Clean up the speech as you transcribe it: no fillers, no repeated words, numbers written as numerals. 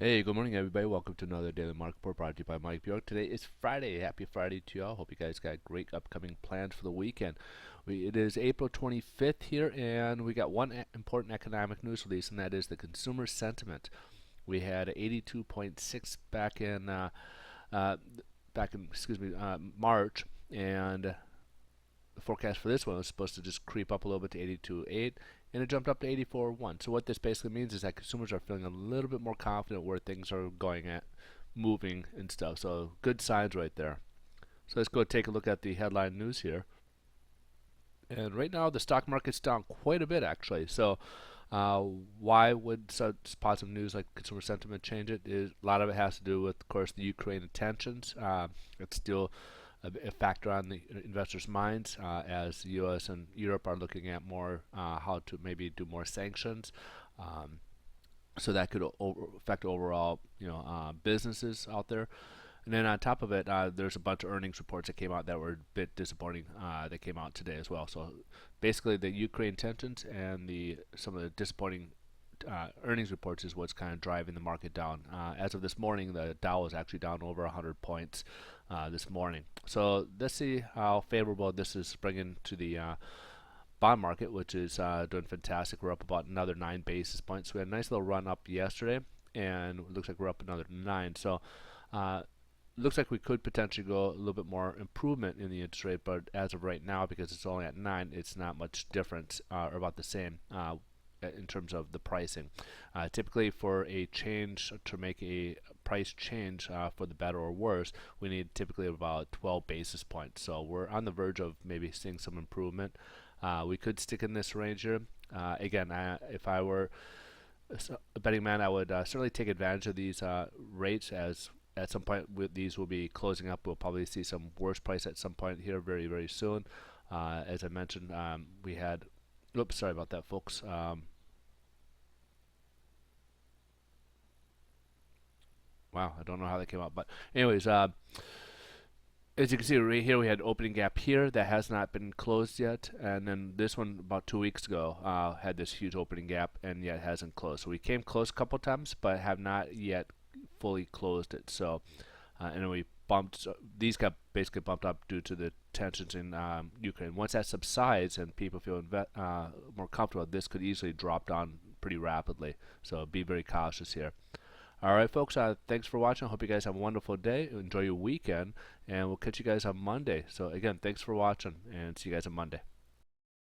Hey, good morning, everybody. Welcome to another Daily Market Report brought to you by Mike Bjork. Today is Friday. Happy Friday to y'all. Hope you guys got great upcoming plans for the weekend. It is April 25th here, and we got one important economic news release, and that is the consumer sentiment. We had 82.6 uh, March, and the forecast for this one was supposed to just creep up a little bit to 82.8, and it jumped up to 84.1. So what this basically means is that consumers are feeling a little bit more confident where things are going at, moving and stuff. So good signs right there. So let's go take a look at the headline news here. And right now the stock market's down quite a bit actually. So uh, why would such positive news like consumer sentiment change it? Is a lot of it has to do with, of course, the Ukraine tensions. It's still a factor on the investors' minds as the U.S. and Europe are looking at more how to maybe do more sanctions. Um, so that could affect overall, businesses out there. And then on top of it, there's a bunch of earnings reports that came out that were a bit disappointing. That came out today as well. So basically, the Ukraine tensions and the some of the disappointing earnings reports is what's kind of driving the market down. As of this morning, the Dow was actually down over 100 points this morning. So let's see how favorable this is bringing to the bond market, which is doing fantastic. We're up about another 9 basis points. We had a nice little run up yesterday, and it looks like we're up another 9. So uh, looks like we could potentially go a little bit more improvement in the interest rate, but as of right now, because it's only at 9, it's not much difference or about the same in terms of the pricing. Typically, for a change to make a price change for the better or worse, we need typically about 12 basis points. So we're on the verge of maybe seeing some improvement. We could stick in this range here. Again, if I were a betting man, I would certainly take advantage of these rates as at some point these will be closing up. We'll probably see some worse price at some point here very, very soon. As I mentioned, we had, oops, sorry about that, folks. Wow, I don't know how that came out, but anyways, as you can see right here, we had opening gap here that has not been closed yet, and then this one about 2 weeks ago had this huge opening gap and yet hasn't closed. So we came close a couple times, but have not yet fully closed it. So and then we bumped. So these got basically bumped up due to the tensions in Ukraine. Once that subsides and people feel more comfortable, this could easily drop down pretty rapidly. So be very cautious here. All right, folks. Thanks for watching. I hope you guys have a wonderful day. Enjoy your weekend, and we'll catch you guys on Monday. So again, thanks for watching, and see you guys on Monday.